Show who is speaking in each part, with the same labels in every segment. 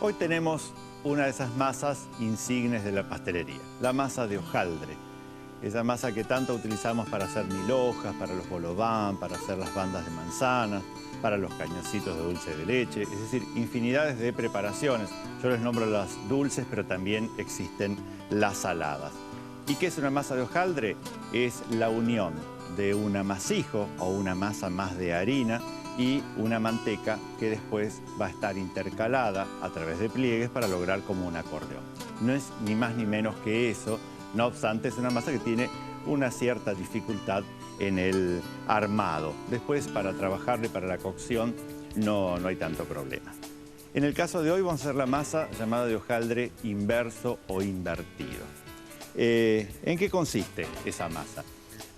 Speaker 1: Hoy tenemos una de esas masas insignes de la pastelería, la masa de hojaldre. Esa masa que tanto utilizamos para hacer milhojas, para los bolobán, para hacer las bandas de manzanas, para los cañoncitos de dulce de leche, es decir, infinidades de preparaciones. Yo les nombro las dulces, pero también existen las saladas. ¿Y qué es una masa de hojaldre? Es la unión de un amasijo o una masa más de harina y una manteca que después va a estar intercalada a través de pliegues para lograr como un acordeón. No es ni más ni menos que eso, no obstante es una masa que tiene una cierta dificultad en el armado. Después para trabajarle para la cocción no hay tanto problema. En el caso de hoy vamos a hacer la masa llamada de hojaldre inverso o invertido. ¿En qué consiste esa masa?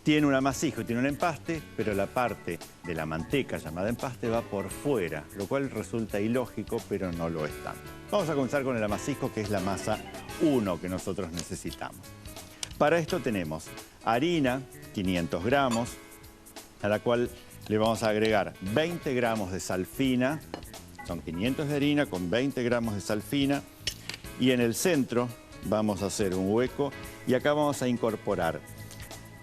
Speaker 1: Tiene un amasijo y tiene un empaste, pero la parte de la manteca llamada empaste va por fuera, lo cual resulta ilógico, pero no lo es tanto. Vamos a comenzar con el amasijo, que es la masa 1 que nosotros necesitamos. Para esto tenemos harina, 500 gramos, a la cual le vamos a agregar 20 gramos de sal fina. Son 500 de harina con 20 gramos de sal fina. Y en el centro vamos a hacer un hueco y acá vamos a incorporar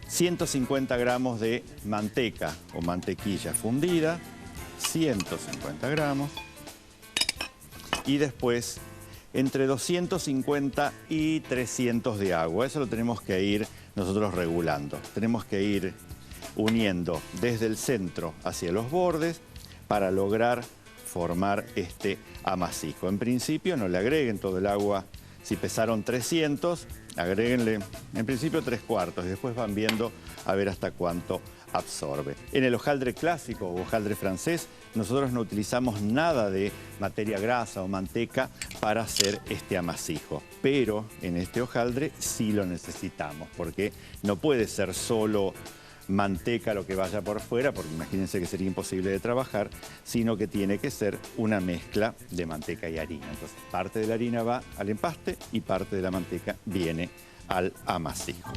Speaker 1: 150 gramos de manteca o mantequilla fundida, 150 gramos, y después entre 250 y 300 de agua. Eso lo tenemos que ir nosotros regulando. Tenemos que ir uniendo desde el centro hacia los bordes para lograr formar este amasijo. En principio no le agreguen todo el agua. Si pesaron 300, agréguenle en principio 3/4 y después van viendo a ver hasta cuánto absorbe. En el hojaldre clásico o hojaldre francés, nosotros no utilizamos nada de materia grasa o manteca para hacer este amasijo. Pero en este hojaldre sí lo necesitamos, porque no puede ser solo manteca lo que vaya por fuera, porque imagínense que sería imposible de trabajar, sino que tiene que ser una mezcla de manteca y harina. Entonces, parte de la harina va al empaste y parte de la manteca viene al amasijo.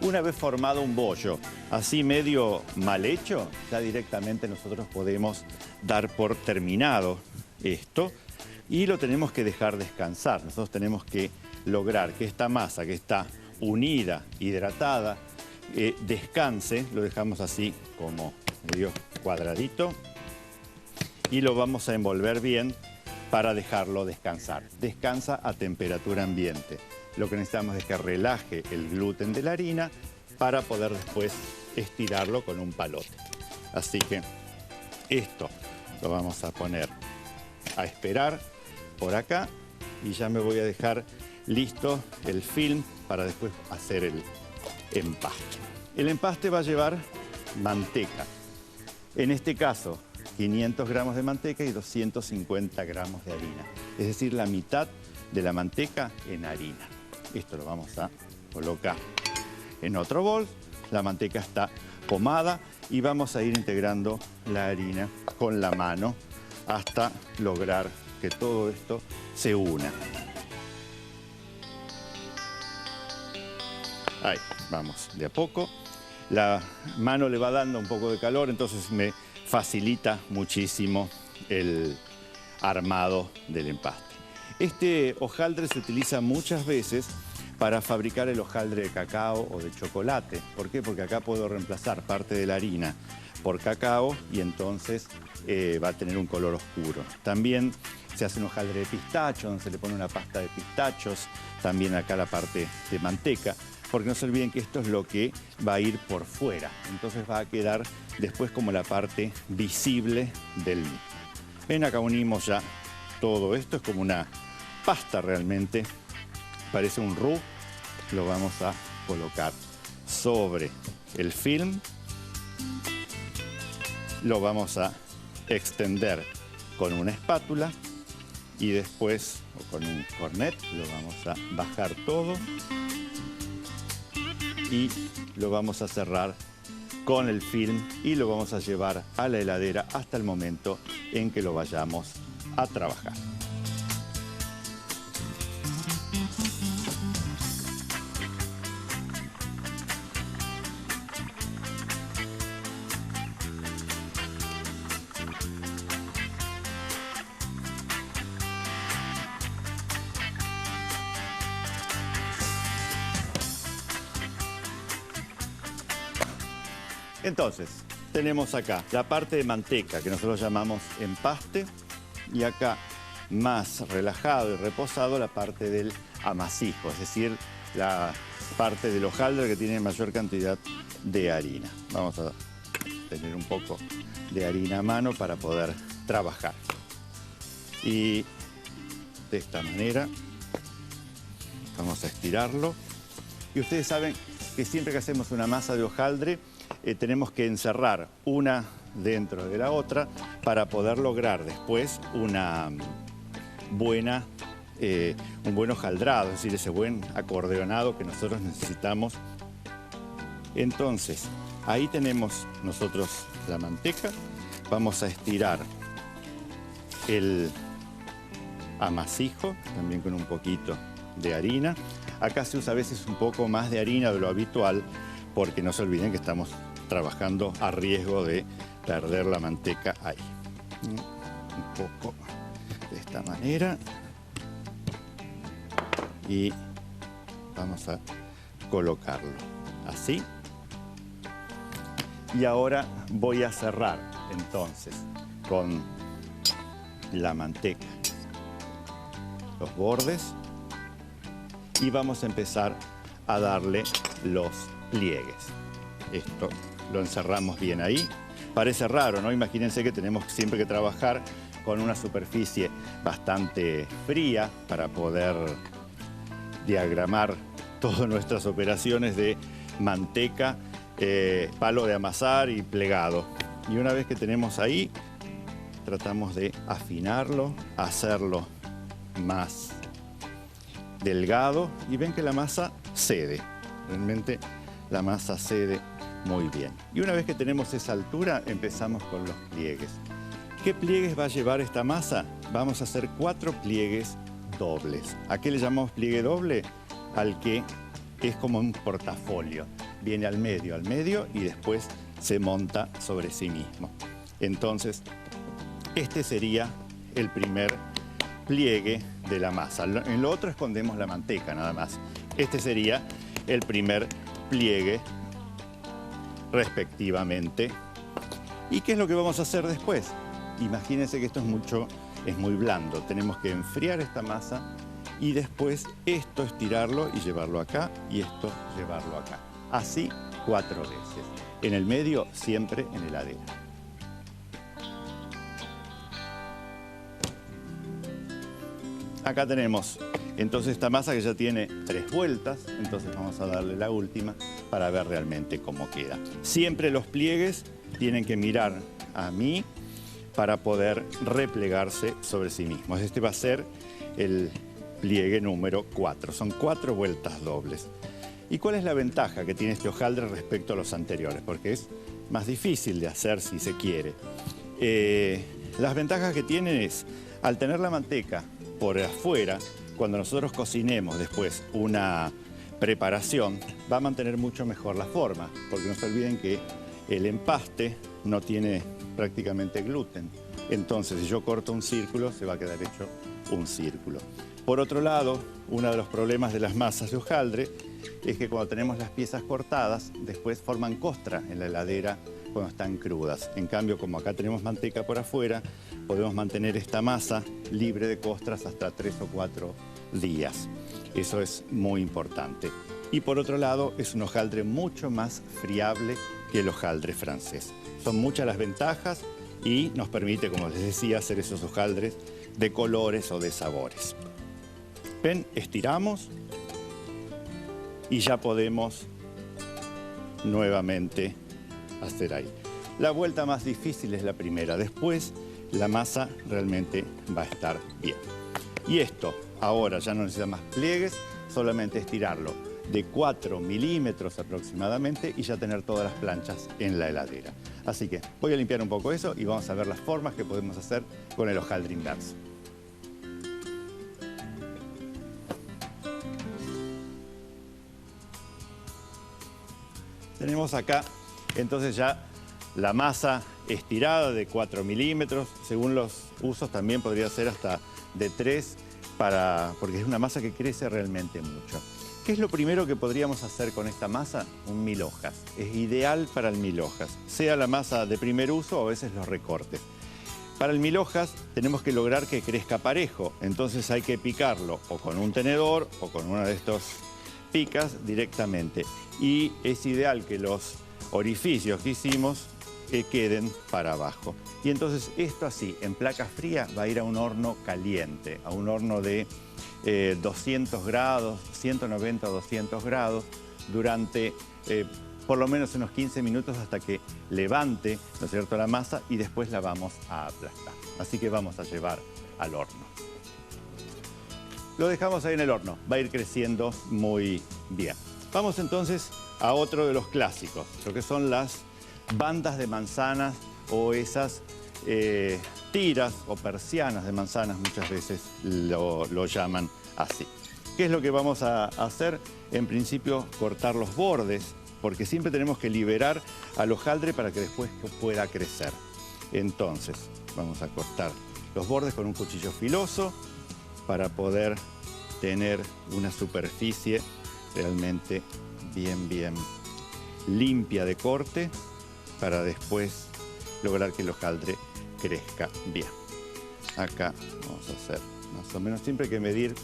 Speaker 1: Una vez formado un bollo así medio mal hecho, ya directamente nosotros podemos dar por terminado esto y lo tenemos que dejar descansar. Nosotros tenemos que lograr que esta masa que está unida, hidratada, descanse. Lo dejamos así como medio cuadradito y lo vamos a envolver bien para dejarlo descansar. Descansa a temperatura ambiente. Lo que necesitamos es que relaje el gluten de la harina para poder después estirarlo con un palote. Así que esto lo vamos a poner a esperar por acá y ya me voy a dejar listo el film para después hacer el empaste. El empaste va a llevar manteca. En este caso, 500 gramos de manteca y 250 gramos de harina. Es decir, la mitad de la manteca en harina. Esto lo vamos a colocar en otro bol. La manteca está pomada y vamos a ir integrando la harina con la mano hasta lograr que todo esto se una. Ahí, vamos, de a poco. La mano le va dando un poco de calor, entonces me facilita muchísimo el armado del empaste. Este hojaldre se utiliza muchas veces para fabricar el hojaldre de cacao o de chocolate. ¿Por qué? Porque acá puedo reemplazar parte de la harina por cacao y entonces va a tener un color oscuro. También se hace un hojaldre de pistacho, donde se le pone una pasta de pistachos, también acá la parte de manteca, porque no se olviden que esto es lo que va a ir por fuera. Entonces va a quedar después como la parte visible del mismo. Ven, acá unimos ya todo esto, es como una pasta realmente, parece un roux. Lo vamos a colocar sobre el film, lo vamos a extender con una espátula y después, o con un cornet, lo vamos a bajar todo y lo vamos a cerrar con el film y lo vamos a llevar a la heladera hasta el momento en que lo vayamos a trabajar. Entonces, tenemos acá la parte de manteca que nosotros llamamos empaste y acá más relajado y reposado la parte del amasijo, es decir, la parte del hojaldre que tiene mayor cantidad de harina. Vamos a tener un poco de harina a mano para poder trabajar. Y de esta manera vamos a estirarlo. Y ustedes saben que siempre que hacemos una masa de hojaldre tenemos que encerrar una dentro de la otra para poder lograr después una buena, un buen hojaldrado, es decir, ese buen acordeonado que nosotros necesitamos. Entonces, ahí tenemos nosotros la manteca. Vamos a estirar el amasijo, también con un poquito de harina. Acá se usa a veces un poco más de harina de lo habitual, porque no se olviden que estamos trabajando a riesgo de perder la manteca ahí. Un poco de esta manera. Y vamos a colocarlo así. Y ahora voy a cerrar entonces con la manteca los bordes y vamos a empezar a darle los pliegues. Esto lo encerramos bien ahí. Parece raro, ¿no? Imagínense que tenemos siempre que trabajar con una superficie bastante fría para poder diagramar todas nuestras operaciones de manteca, palo de amasar y plegado. Y una vez que tenemos ahí, tratamos de afinarlo, hacerlo más delgado y ven que la masa cede. Realmente la masa cede muy bien. Y una vez que tenemos esa altura, empezamos con los pliegues. ¿Qué pliegues va a llevar esta masa? Vamos a hacer 4 pliegues dobles. ¿A qué le llamamos pliegue doble? Al que es como un portafolio. Viene al medio y después se monta sobre sí mismo. Entonces, este sería el primer pliegue de la masa. En lo otro escondemos la manteca nada más. Este sería el primer pliegue respectivamente. ¿Y qué es lo que vamos a hacer después? Imagínense que esto es muy blando. Tenemos que enfriar esta masa y después esto estirarlo y llevarlo acá y esto llevarlo acá. Así 4 veces. En el medio siempre en heladera. Acá tenemos entonces esta masa que ya tiene 3 vueltas, entonces vamos a darle la última para ver realmente cómo queda. Siempre los pliegues tienen que mirar a mí para poder replegarse sobre sí mismos. Este va a ser el pliegue número 4, son 4 vueltas dobles. ¿Y cuál es la ventaja que tiene este hojaldre respecto a los anteriores? Porque es más difícil de hacer si se quiere. Las ventajas que tiene es, al tener la manteca por afuera, cuando nosotros cocinemos después una preparación, va a mantener mucho mejor la forma, porque no se olviden que el empaste no tiene prácticamente gluten. Entonces, si yo corto un círculo, se va a quedar hecho un círculo. Por otro lado, uno de los problemas de las masas de hojaldre es que cuando tenemos las piezas cortadas, después forman costra en la heladera cuando están crudas. En cambio, como acá tenemos manteca por afuera, podemos mantener esta masa libre de costras hasta 3 o 4 días. Eso es muy importante. Y por otro lado, es un hojaldre mucho más friable que el hojaldre francés. Son muchas las ventajas y nos permite, como les decía, hacer esos hojaldres de colores o de sabores. Ven, estiramos y ya podemos nuevamente hacer ahí. La vuelta más difícil es la primera, después la masa realmente va a estar bien. Y esto ahora ya no necesita más pliegues, solamente estirarlo de 4 milímetros aproximadamente y ya tener todas las planchas en la heladera. Así que voy a limpiar un poco eso y vamos a ver las formas que podemos hacer con el hojaldre inverso. Tenemos acá entonces ya la masa estirada de 4 milímetros, según los usos también podría ser hasta de 3, porque es una masa que crece realmente mucho. ¿Qué es lo primero que podríamos hacer con esta masa? Un mil hojas. Es ideal para el mil hojas, sea la masa de primer uso o a veces los recortes. Para el mil hojas tenemos que lograr que crezca parejo, entonces hay que picarlo o con un tenedor o con una de estos picas directamente. Y es ideal que los orificios que hicimos queden para abajo. Y entonces esto así, en placa fría, va a ir a un horno caliente, a un horno de 200 grados, 190 o 200 grados, durante por lo menos unos 15 minutos hasta que levante, ¿no es cierto?, la masa y después la vamos a aplastar. Así que vamos a llevar al horno. Lo dejamos ahí en el horno, va a ir creciendo muy bien. Vamos entonces a otro de los clásicos, lo que son las bandas de manzanas o esas tiras o persianas de manzanas, muchas veces lo llaman así. ¿Qué es lo que vamos a hacer? En principio, cortar los bordes, porque siempre tenemos que liberar al hojaldre para que después pueda crecer. Entonces, vamos a cortar los bordes con un cuchillo filoso para poder tener una superficie realmente bien limpia de corte, para después lograr que el hojaldre crezca bien. Acá vamos a hacer más o menos, siempre hay que medir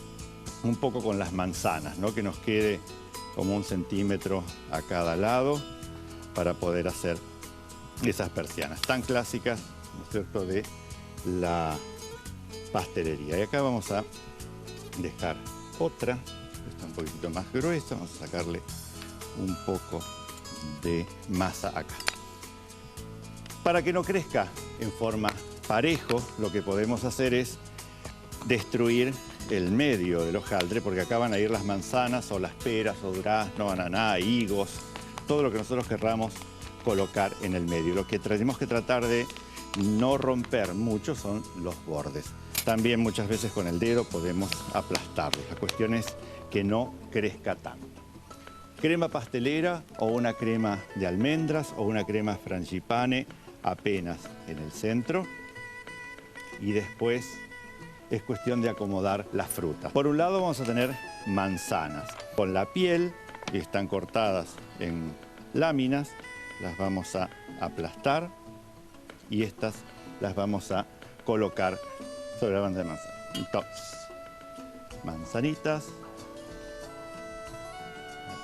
Speaker 1: un poco con las manzanas, ¿no? Que nos quede como 1 centímetro a cada lado para poder hacer esas persianas tan clásicas, ¿no es cierto?, de la pastelería. Y acá vamos a dejar otra, que está un poquito más gruesa, vamos a sacarle un poco de masa acá. Para que no crezca en forma parejo, lo que podemos hacer es destruir el medio del hojaldre, porque acá van a ir las manzanas o las peras o durazno, ananá, higos, todo lo que nosotros querramos colocar en el medio. Lo que tenemos que tratar de no romper mucho son los bordes. También muchas veces con el dedo podemos aplastarlos. La cuestión es que no crezca tanto. Crema pastelera o una crema de almendras o una crema frangipane apenas en el centro, y después es cuestión de acomodar las frutas. Por un lado vamos a tener manzanas con la piel, que están cortadas en láminas, las vamos a aplastar y estas las vamos a colocar sobre la banda de manzana. Entonces, manzanitas,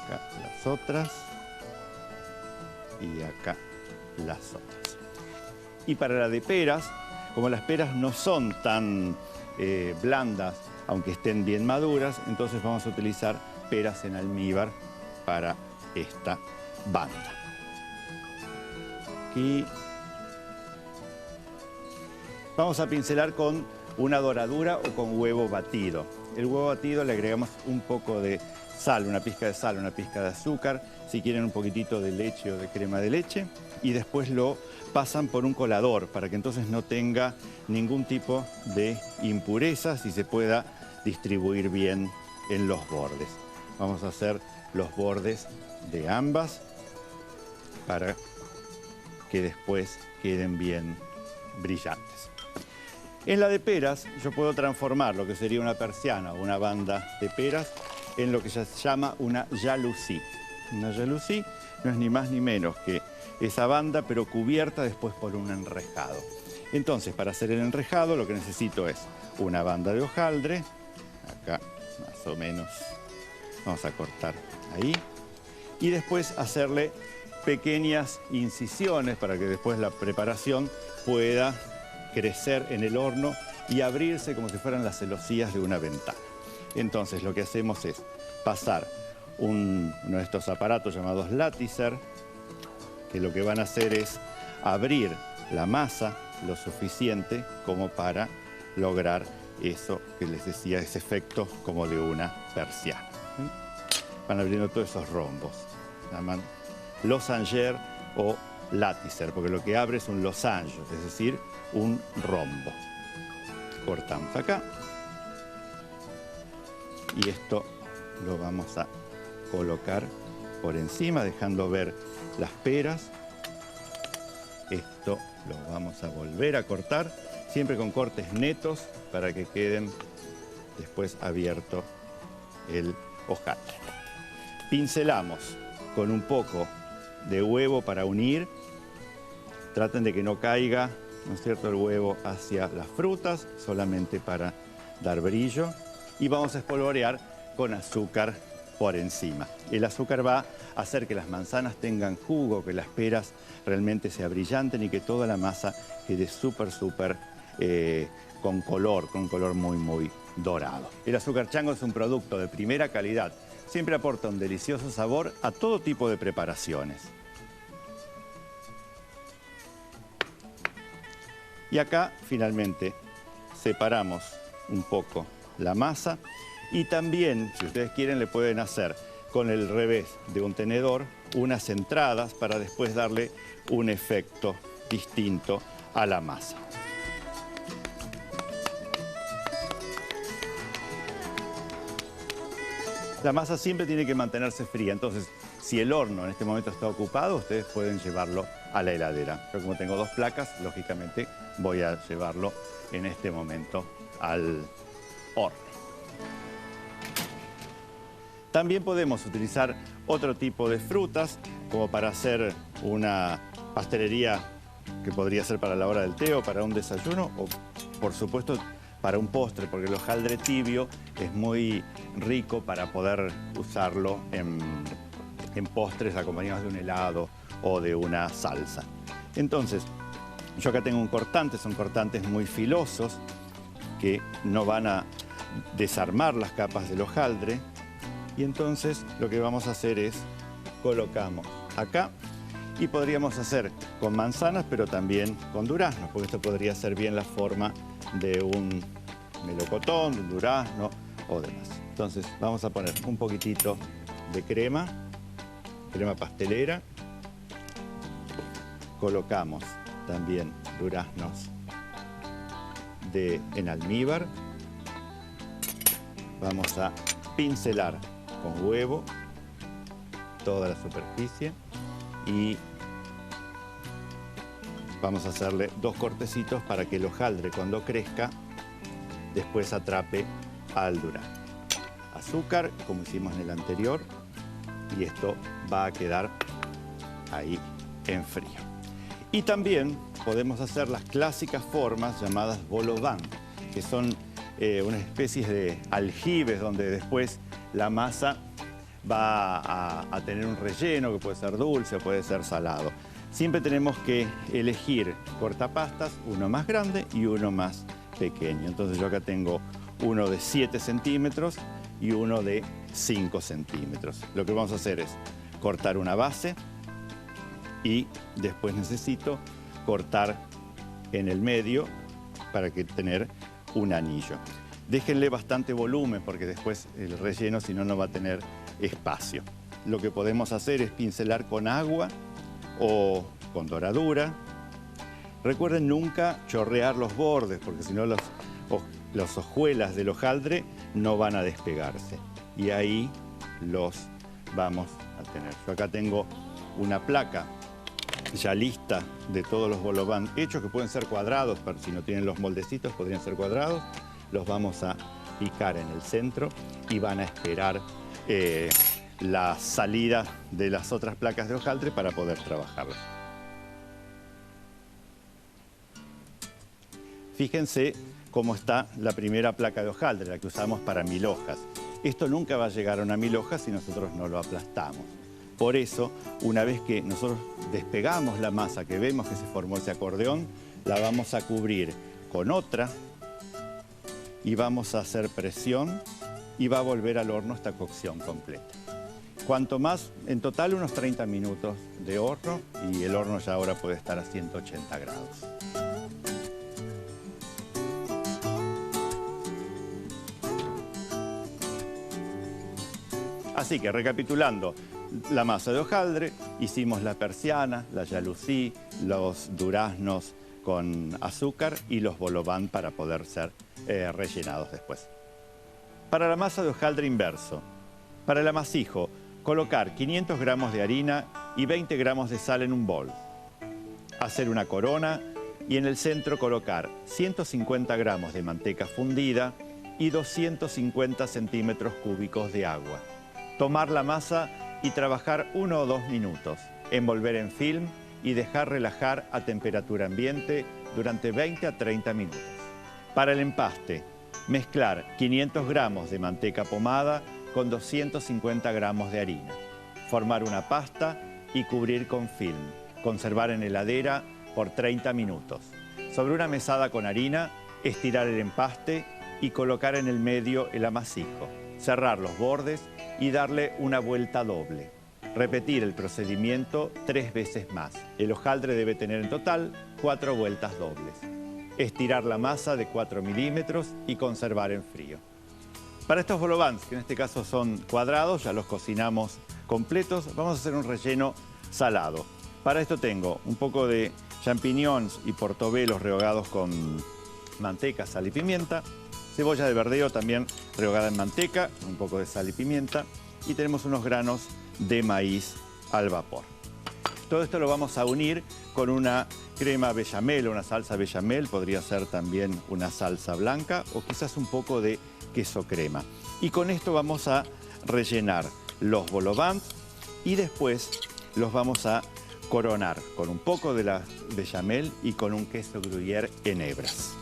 Speaker 1: acá las otras y acá las otras. Y para la de peras, como las peras no son tan blandas, aunque estén bien maduras, entonces vamos a utilizar peras en almíbar para esta banda. Aquí vamos a pincelar con una doradura o con huevo batido. El huevo batido le agregamos un poco de sal, una pizca de sal, una pizca de azúcar, si quieren un poquitito de leche o de crema de leche, y después lo pasan por un colador para que entonces no tenga ningún tipo de impurezas y se pueda distribuir bien en los bordes. Vamos a hacer los bordes de ambas para que después queden bien brillantes. En la de peras yo puedo transformar lo que sería una persiana o una banda de peras en lo que se llama una jalousie. Una jalousie no es ni más ni menos que esa banda, pero cubierta después por un enrejado. Entonces, para hacer el enrejado lo que necesito es una banda de hojaldre, acá más o menos vamos a cortar ahí, y después hacerle pequeñas incisiones para que después la preparación pueda crecer en el horno y abrirse como si fueran las celosías de una ventana. Entonces lo que hacemos es pasar uno de estos aparatos llamados látiser, que lo que van a hacer es abrir la masa lo suficiente como para lograr eso que les decía, ese efecto como de una persiana. Van abriendo todos esos rombos. Se llaman losanger o látiser, porque lo que abre es un losange, es decir, un rombo. Cortamos acá. Y esto lo vamos a colocar por encima, dejando ver las peras. Esto lo vamos a volver a cortar, siempre con cortes netos para que queden después abierto el hojaldre. Pincelamos con un poco de huevo para unir. Traten de que no caiga, ¿no es cierto?, el huevo hacia las frutas, solamente para dar brillo. Y vamos a espolvorear con azúcar por encima. El azúcar va a hacer que las manzanas tengan jugo, que las peras realmente se abrillanten y que toda la masa quede súper con color muy dorado. El azúcar chango es un producto de primera calidad. Siempre aporta un delicioso sabor a todo tipo de preparaciones. Y acá finalmente separamos un poco la masa y también, si ustedes quieren, le pueden hacer con el revés de un tenedor unas entradas para después darle un efecto distinto a la masa. La masa siempre tiene que mantenerse fría, entonces si el horno en este momento está ocupado, ustedes pueden llevarlo a la heladera. Yo como tengo dos placas, lógicamente voy a llevarlo en este momento al horno. También podemos utilizar otro tipo de frutas, como para hacer una pastelería que podría ser para la hora del té o para un desayuno, o por supuesto para un postre, porque el hojaldre tibio es muy rico para poder usarlo en postres acompañados de un helado o de una salsa. Entonces, yo acá tengo un cortante, son cortantes muy filosos que no van a desarmar las capas del hojaldre. Y entonces lo que vamos a hacer es colocamos acá y podríamos hacer con manzanas, pero también con duraznos, porque esto podría ser bien la forma de un melocotón, de un durazno o demás. Entonces vamos a poner un poquitito de crema pastelera. Colocamos también duraznos en almíbar. Vamos a pincelar con huevo toda la superficie y vamos a hacerle dos cortecitos para que el hojaldre, cuando crezca, después atrape al durazno. Azúcar, como hicimos en el anterior, y esto va a quedar ahí en frío. Y también podemos hacer las clásicas formas llamadas vol au vent, que son una especie de aljibes donde después la masa va a tener un relleno que puede ser dulce o puede ser salado. Siempre tenemos que elegir cortapastas, uno más grande y uno más pequeño. Entonces yo acá tengo uno de 7 centímetros y uno de 5 centímetros. Lo que vamos a hacer es cortar una base y después necesito cortar en el medio para tener un anillo. Déjenle bastante volumen porque después el relleno, si no, no va a tener espacio. Lo que podemos hacer es pincelar con agua o con doradura. Recuerden nunca chorrear los bordes porque si no las hojuelas del hojaldre no van a despegarse. Y ahí los vamos a tener. Yo acá tengo una placa ya lista de todos los vol au vent hechos, que pueden ser cuadrados, pero si no tienen los moldecitos podrían ser cuadrados. Los vamos a picar en el centro y van a esperar la salida de las otras placas de hojaldre para poder trabajarlas. Fíjense cómo está la primera placa de hojaldre, la que usamos para 1000 hojas. Esto nunca va a llegar a una 1000 hojas si nosotros no lo aplastamos. Por eso, una vez que nosotros despegamos la masa, que vemos que se formó ese acordeón, la vamos a cubrir con otra y vamos a hacer presión y va a volver al horno esta cocción completa. Cuanto más, en total unos 30 minutos de horno y el horno ya ahora puede estar a 180 grados. Así que recapitulando, la masa de hojaldre, hicimos la persiana, la jalousie, los duraznos con azúcar y los vol au vent para poder ser rellenados después. Para la masa de hojaldre inverso, para el amasijo, colocar 500 gramos de harina y 20 gramos de sal en un bol. Hacer una corona y en el centro colocar 150 gramos de manteca fundida y 250 centímetros cúbicos de agua. Tomar la masa y trabajar 1 o 2 minutos. Envolver en film y dejar relajar a temperatura ambiente durante 20 a 30 minutos. Para el empaste, mezclar 500 gramos de manteca pomada con 250 gramos de harina. Formar una pasta y cubrir con film. Conservar en heladera por 30 minutos. Sobre una mesada con harina, estirar el empaste y colocar en el medio el amasijo. Cerrar los bordes y darle una vuelta doble. Repetir el procedimiento 3 veces más. El hojaldre debe tener en total 4 vueltas dobles. Estirar la masa de 4 milímetros y conservar en frío. Para estos vol au vents, que en este caso son cuadrados, ya los cocinamos completos, vamos a hacer un relleno salado. Para esto tengo un poco de champiñones y portobelos rehogados con manteca, sal y pimienta, cebolla de verdeo también rehogada en manteca, un poco de sal y pimienta, y tenemos unos granos de maíz al vapor. Todo esto lo vamos a unir con una crema bechamel o una salsa bechamel, podría ser también una salsa blanca o quizás un poco de queso crema. Y con esto vamos a rellenar los vol au vents y después los vamos a coronar con un poco de la bechamel y con un queso gruyère en hebras.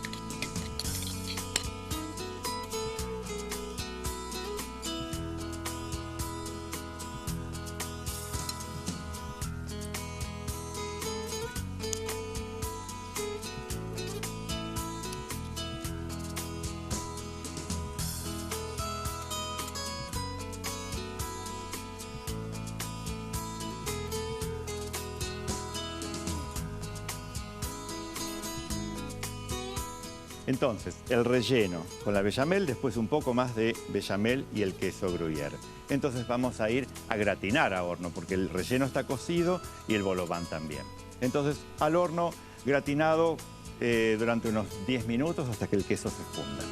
Speaker 1: Entonces, el relleno con la bechamel, después un poco más de bechamel y el queso gruyère. Entonces vamos a ir a gratinar a horno, porque el relleno está cocido y el vol au vent también. Entonces, al horno gratinado durante unos 10 minutos hasta que el queso se funda.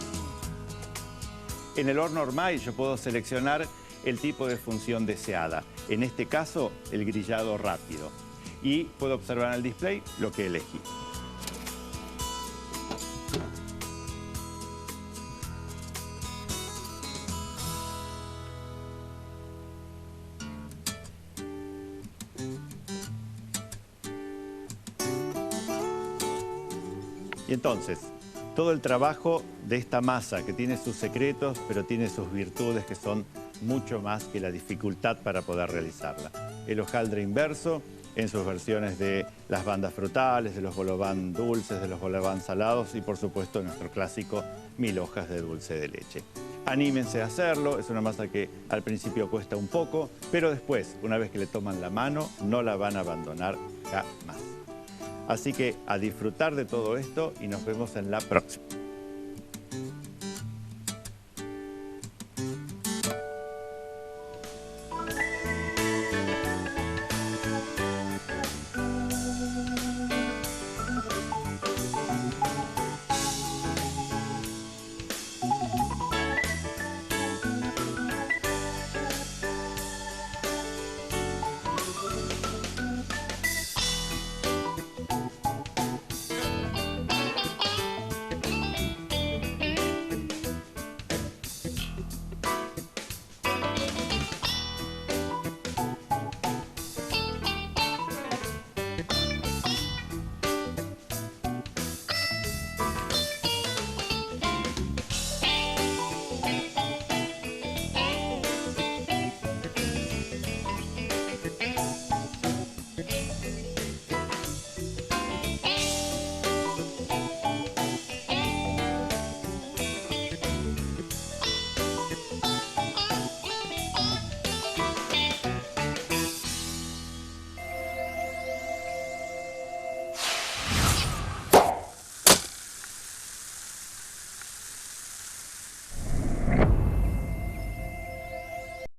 Speaker 1: En el horno Ormay yo puedo seleccionar el tipo de función deseada. En este caso, el grillado rápido. Y puedo observar en el display lo que elegí. Y entonces, todo el trabajo de esta masa que tiene sus secretos, pero tiene sus virtudes que son mucho más que la dificultad para poder realizarla. El hojaldre inverso, en sus versiones de las bandas frutales, de los vol au vents dulces, de los vol au vents salados y por supuesto nuestro clásico 1000 hojas de dulce de leche. Anímense a hacerlo, es una masa que al principio cuesta un poco, pero después, una vez que le toman la mano, no la van a abandonar jamás. Así que a disfrutar de todo esto y nos vemos en la próxima.